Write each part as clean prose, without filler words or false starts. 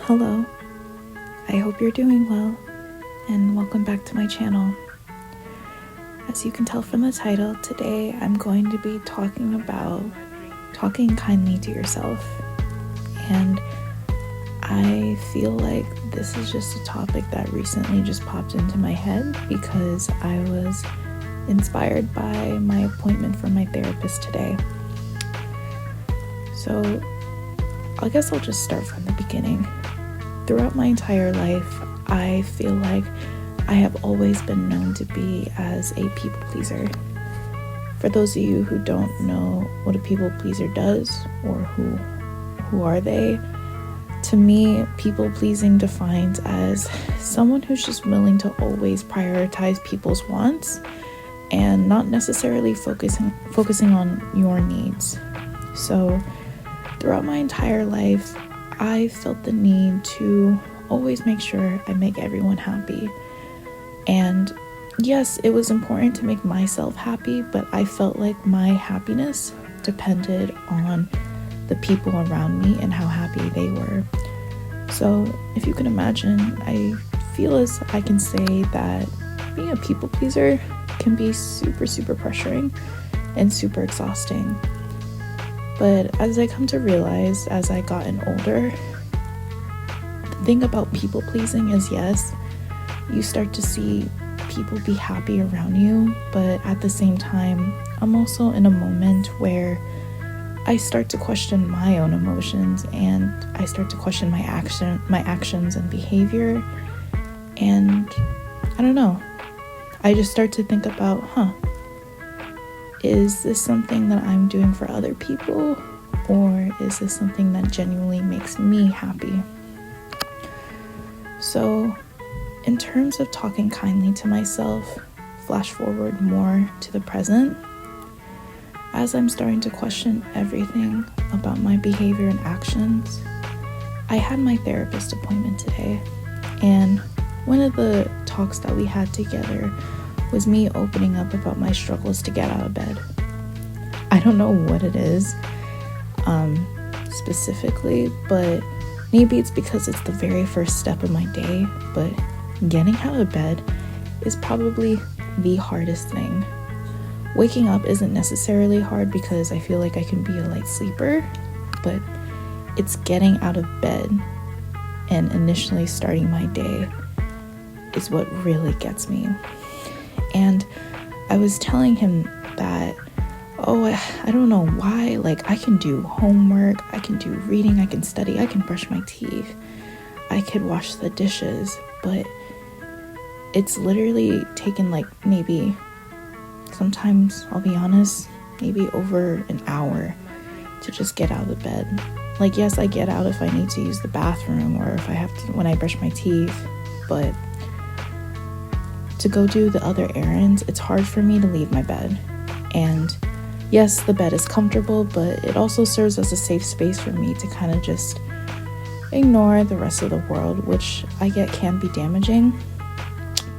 Hello, I hope you're doing well, and welcome back to my channel. As you can tell from the title, today I'm going to be talking about talking kindly to yourself. And I feel like this is just a topic that recently just popped into my head because I was inspired by my appointment from my therapist today. So I guess I'll just start from the beginning. Throughout my entire life, I feel like I have always been known to be as a people pleaser. For those of you who don't know what a people pleaser does or who are they, to me, people pleasing defines as someone who's just willing to always prioritize people's wants and not necessarily focusing on your needs. So throughout my entire life, I felt the need to always make sure I make everyone happy. And yes, it was important to make myself happy, but I felt like my happiness depended on the people around me and how happy they were. So if you can imagine, I feel as I can say that being a people pleaser can be super pressuring and super exhausting. But as I come to realize as I gotten older, the thing about people pleasing is, yes, you start to see people be happy around you, but at the same time, I'm also in a moment where I start to question my own emotions and I start to question my actions and behavior. And I don't know, I just start to think about, is this something that I'm doing for other people, or is this something that genuinely makes me happy? So in terms of talking kindly to myself, flash forward more to the present, as I'm starting to question everything about my behavior and actions, I had my therapist appointment today, and one of the talks that we had together was me opening up about my struggles to get out of bed. I don't know what it is specifically, but maybe it's because it's the very first step of my day, but getting out of bed is probably the hardest thing. Waking up isn't necessarily hard because I feel like I can be a light sleeper, but it's getting out of bed and initially starting my day is what really gets me. And I was telling him that, I don't know why, like I can do homework, I can do reading, I can study, I can brush my teeth, I could wash the dishes, but it's literally taken like maybe, sometimes I'll be honest, maybe over an hour to just get out of the bed. Like, yes, I get out if I need to use the bathroom or if I have to when I brush my teeth, but to go do the other errands, it's hard for me to leave my bed. And yes, the bed is comfortable, but it also serves as a safe space for me to kind of just ignore the rest of the world, which I get can be damaging.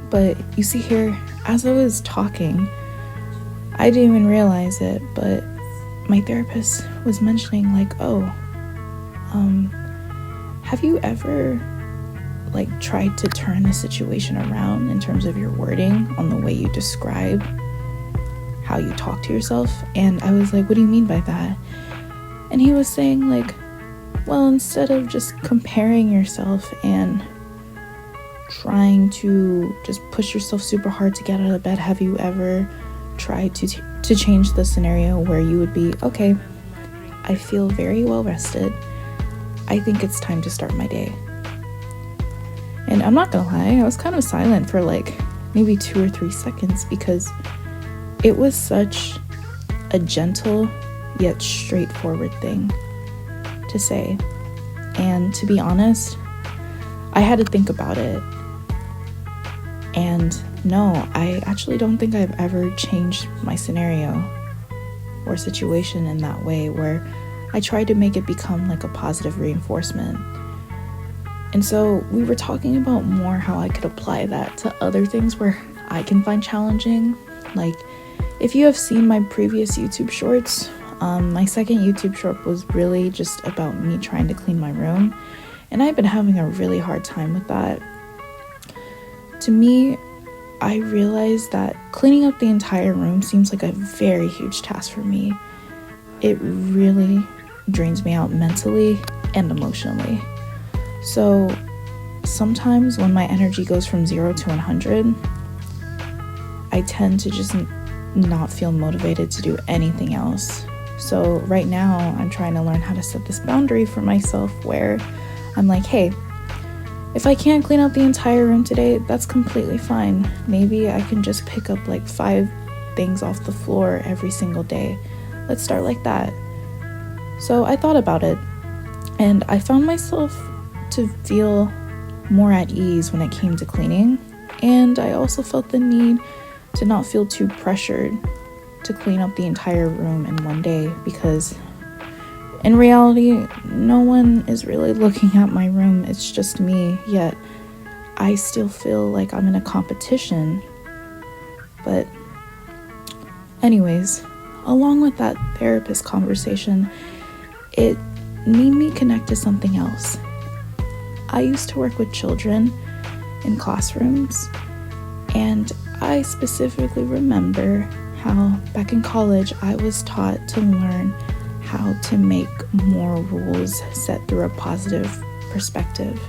But you see here, as I was talking, I didn't even realize it, but my therapist was mentioning like, have you ever tried to turn the situation around in terms of your wording on the way you describe how you talk to yourself? And I was like, what do you mean by that? And he was saying like, well, instead of just comparing yourself and trying to just push yourself super hard to get out of bed, have you ever tried to change the scenario where you would be, okay, I feel very well rested, I think it's time to start my day. And I'm not gonna lie, I was kind of silent for like maybe 2 or 3 seconds because it was such a gentle yet straightforward thing to say. And to be honest, I had to think about it. And no, I actually don't think I've ever changed my scenario or situation in that way where I tried to make it become like a positive reinforcement. And so we were talking about more how I could apply that to other things where I can find challenging. Like if you have seen my previous YouTube shorts, my second YouTube short was really just about me trying to clean my room. And I've been having a really hard time with that. To me, I realized that cleaning up the entire room seems like a very huge task for me. It really drains me out mentally and emotionally. So sometimes when my energy goes from 0 to 100, I tend to just not feel motivated to do anything else. So right now I'm trying to learn how to set this boundary for myself where I'm like, hey, if I can't clean up the entire room today, that's completely fine. Maybe I can just pick up like 5 things off the floor every single day. Let's start like that. So I thought about it, and I found myself to feel more at ease when it came to cleaning. And I also felt the need to not feel too pressured to clean up the entire room in one day, because in reality, no one is really looking at my room. It's just me, yet I still feel like I'm in a competition. But anyways, along with that therapist conversation, it made me connect to something else. I used to work with children in classrooms, and I specifically remember how back in college I was taught to learn how to make more rules set through a positive perspective.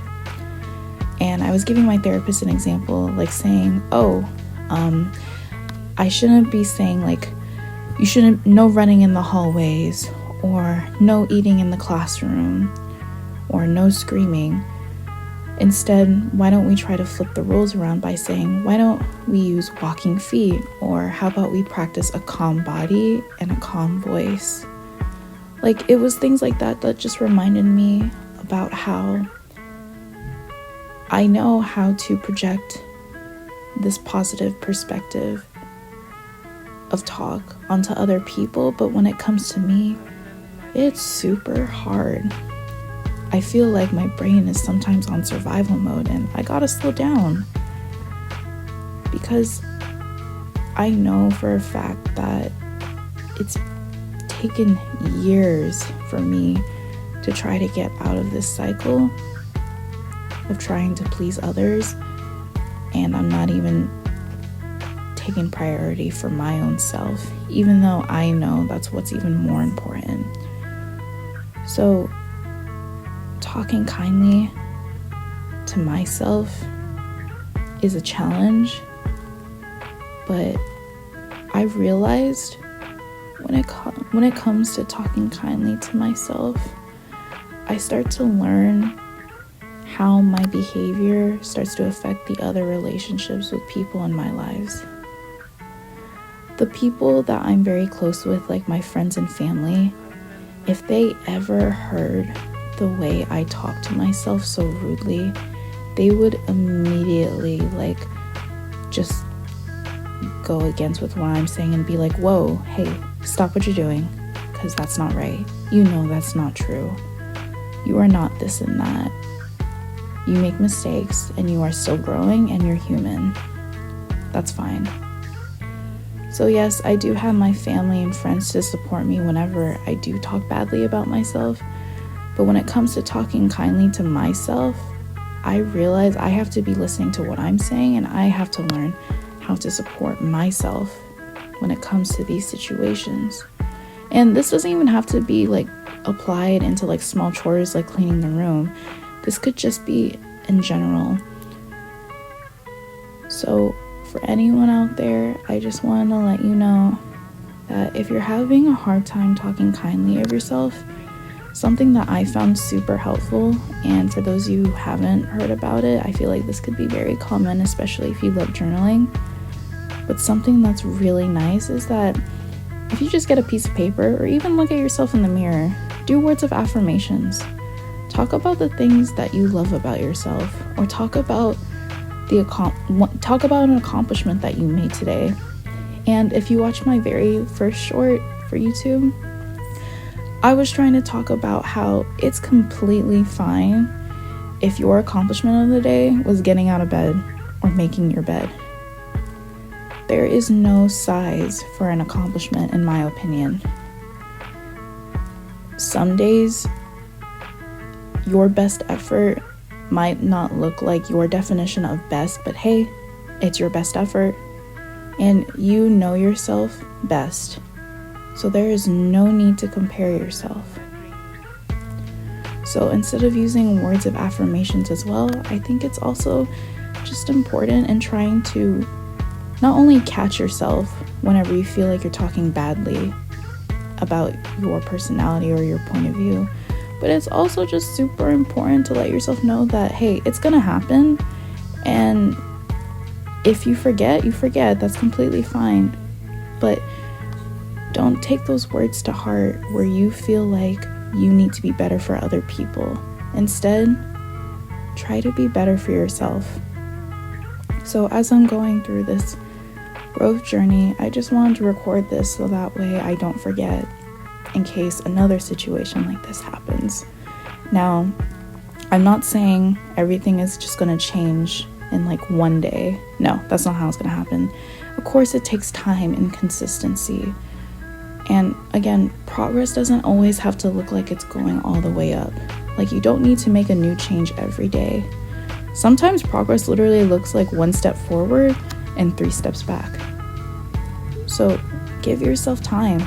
And I was giving my therapist an example, like saying, I shouldn't be saying like, you shouldn't, no running in the hallways, or no eating in the classroom, or no screaming. Instead, why don't we try to flip the rules around by saying, why don't we use walking feet? Or how about we practice a calm body and a calm voice? Like, it was things like that that just reminded me about how I know how to project this positive perspective of talk onto other people, but when it comes to me, it's super hard. I feel like my brain is sometimes on survival mode, and I gotta slow down, because I know for a fact that it's taken years for me to try to get out of this cycle of trying to please others, and I'm not even taking priority for my own self, even though I know that's what's even more important. So talking kindly to myself is a challenge, but I've realized when it comes to talking kindly to myself, I start to learn how my behavior starts to affect the other relationships with people in my lives. The people that I'm very close with, like my friends and family, if they ever heard the way I talk to myself so rudely, they would immediately just go against with what I'm saying and be like, whoa, hey, stop what you're doing, because that's not right. You know that's not true. You are not this and that. You make mistakes and you are still growing and you're human. That's fine. So yes, I do have my family and friends to support me whenever I do talk badly about myself. But when it comes to talking kindly to myself, I realize I have to be listening to what I'm saying, and I have to learn how to support myself when it comes to these situations. And this doesn't even have to be applied into small chores like cleaning the room. This could just be in general. So for anyone out there, I just want to let you know that if you're having a hard time talking kindly of yourself, something that I found super helpful, and for those of you who haven't heard about it, I feel like this could be very common, especially if you love journaling. But something that's really nice is that if you just get a piece of paper or even look at yourself in the mirror, do words of affirmations. Talk about the things that you love about yourself, or talk about an accomplishment that you made today. And if you watch my very first short for YouTube, I was trying to talk about how it's completely fine if your accomplishment of the day was getting out of bed or making your bed. There is no size for an accomplishment, in my opinion. Some days your best effort might not look like your definition of best, but hey, it's your best effort, and you know yourself best. So there is no need to compare yourself. So instead of using words of affirmations as well, I think it's also just important in trying to not only catch yourself whenever you feel like you're talking badly about your personality or your point of view, but it's also just super important to let yourself know that, hey, it's gonna happen, and if you forget, you forget. That's completely fine. But don't take those words to heart where you feel like you need to be better for other people. Instead, try to be better for yourself. So as I'm going through this growth journey, I just wanted to record this so that way I don't forget in case another situation like this happens. Now, I'm not saying everything is just going to change in like one day. No, that's not how it's going to happen. Of course, it takes time and consistency. And again, progress doesn't always have to look like it's going all the way up. Like, you don't need to make a new change every day. Sometimes progress literally looks like 1 step forward and 3 steps back. So give yourself time.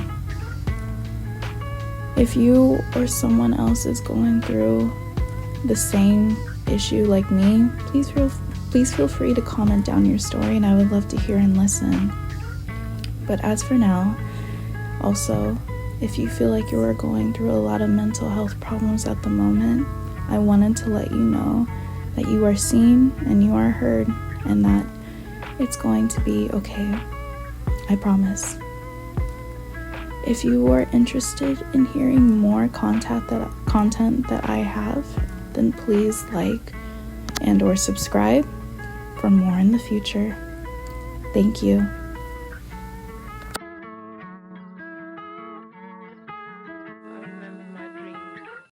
If you or someone else is going through the same issue like me, please feel free to comment down your story, and I would love to hear and listen. But as for now, also, if you feel like you are going through a lot of mental health problems at the moment, I wanted to let you know that you are seen and you are heard, and that it's going to be okay. I promise. If you are interested in hearing more content that I have, then please like and or subscribe for more in the future. Thank you.